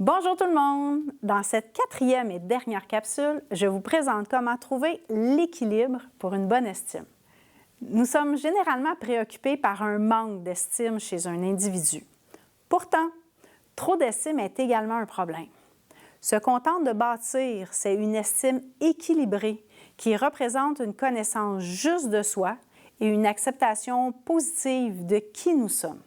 Bonjour tout le monde! Dans cette quatrième et dernière capsule, je vous présente comment trouver l'équilibre pour une bonne estime. Nous sommes généralement préoccupés par un manque d'estime chez un individu. Pourtant, trop d'estime est également un problème. Ce qu'on tente de bâtir, c'est une estime équilibrée qui représente une connaissance juste de soi et une acceptation positive de qui nous sommes.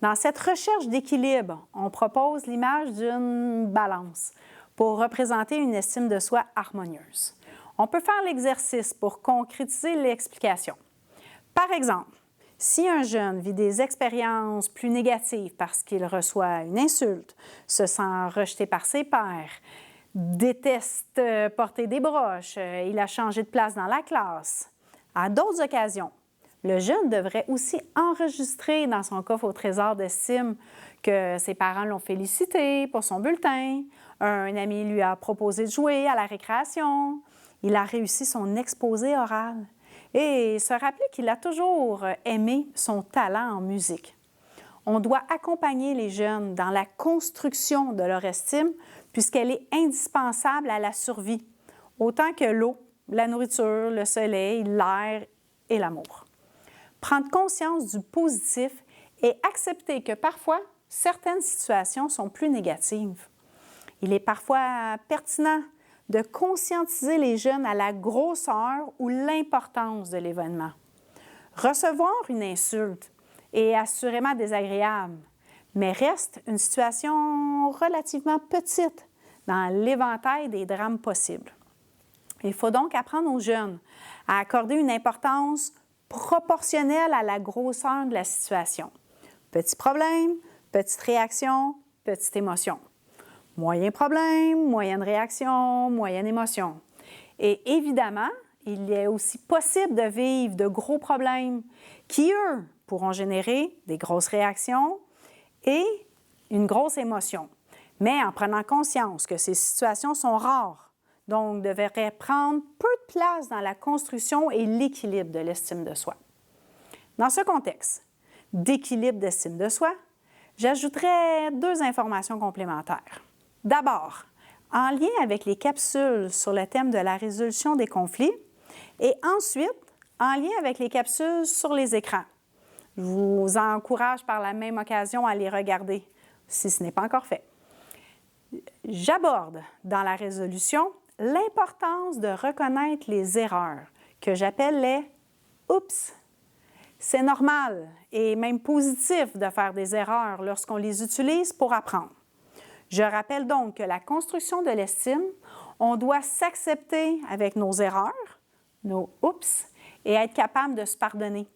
Dans cette recherche d'équilibre, on propose l'image d'une balance pour représenter une estime de soi harmonieuse. On peut faire l'exercice pour concrétiser l'explication. Par exemple, si un jeune vit des expériences plus négatives parce qu'il reçoit une insulte, se sent rejeté par ses pairs, déteste porter des broches, il a changé de place dans la classe, à d'autres occasions, le jeune devrait aussi enregistrer dans son coffre au trésor d'estime que ses parents l'ont félicité pour son bulletin, un ami lui a proposé de jouer à la récréation, il a réussi son exposé oral et se rappeler qu'il a toujours aimé son talent en musique. On doit accompagner les jeunes dans la construction de leur estime puisqu'elle est indispensable à la survie, autant que l'eau, la nourriture, le soleil, l'air et l'amour. Prendre conscience du positif et accepter que parfois, certaines situations sont plus négatives. Il est parfois pertinent de conscientiser les jeunes à la grosseur ou l'importance de l'événement. Recevoir une insulte est assurément désagréable, mais reste une situation relativement petite dans l'éventail des drames possibles. Il faut donc apprendre aux jeunes à accorder une importance proportionnelle à la grosseur de la situation. Petit problème, petite réaction, petite émotion. Moyen problème, moyenne réaction, moyenne émotion. Et évidemment, il est aussi possible de vivre de gros problèmes qui, eux, pourront générer des grosses réactions et une grosse émotion. Mais en prenant conscience que ces situations sont rares, donc devrait prendre peu de place dans la construction et l'équilibre de l'estime de soi. Dans ce contexte d'équilibre d'estime de soi, j'ajouterais 2 informations complémentaires. D'abord, en lien avec les capsules sur le thème de la résolution des conflits et ensuite, en lien avec les capsules sur les écrans. Je vous encourage par la même occasion à les regarder, si ce n'est pas encore fait. J'aborde dans la résolution l'importance de reconnaître les erreurs, que j'appelle les « oups ». C'est normal et même positif de faire des erreurs lorsqu'on les utilise pour apprendre. Je rappelle donc que la construction de l'estime, on doit s'accepter avec nos erreurs, nos « oups », et être capable de se pardonner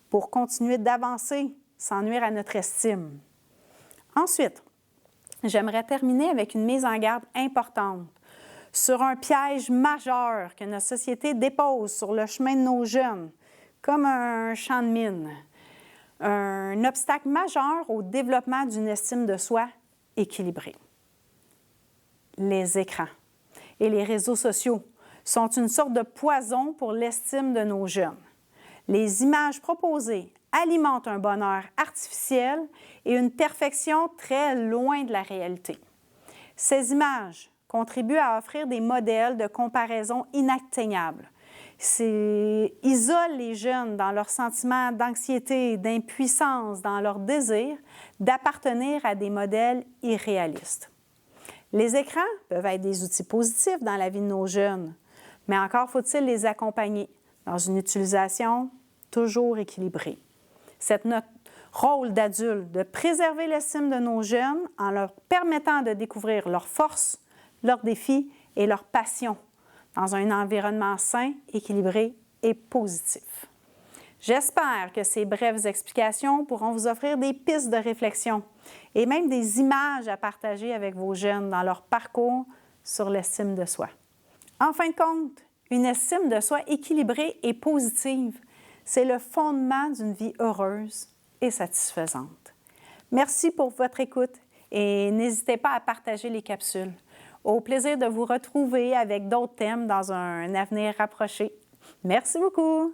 pour continuer d'avancer sans nuire à notre estime. Ensuite, j'aimerais terminer avec une mise en garde importante sur un piège majeur que notre société dépose sur le chemin de nos jeunes, comme un champ de mine, un obstacle majeur au développement d'une estime de soi équilibrée. Les écrans et les réseaux sociaux sont une sorte de poison pour l'estime de nos jeunes. Les images proposées alimentent un bonheur artificiel et une perfection très loin de la réalité. Ces images contribuent à offrir des modèles de comparaison inatteignables. Isolent les jeunes dans leur sentiment d'anxiété, d'impuissance, dans leur désir d'appartenir à des modèles irréalistes. Les écrans peuvent être des outils positifs dans la vie de nos jeunes, mais encore faut-il les accompagner dans une utilisation toujours équilibrée. C'est notre rôle d'adulte de préserver l'estime de nos jeunes en leur permettant de découvrir leurs forces, leurs défis et leurs passions dans un environnement sain, équilibré et positif. J'espère que ces brèves explications pourront vous offrir des pistes de réflexion et même des images à partager avec vos jeunes dans leur parcours sur l'estime de soi. En fin de compte, une estime de soi équilibrée et positive, c'est le fondement d'une vie heureuse et satisfaisante. Merci pour votre écoute et n'hésitez pas à partager les capsules. Au plaisir de vous retrouver avec d'autres thèmes dans un avenir rapproché. Merci beaucoup!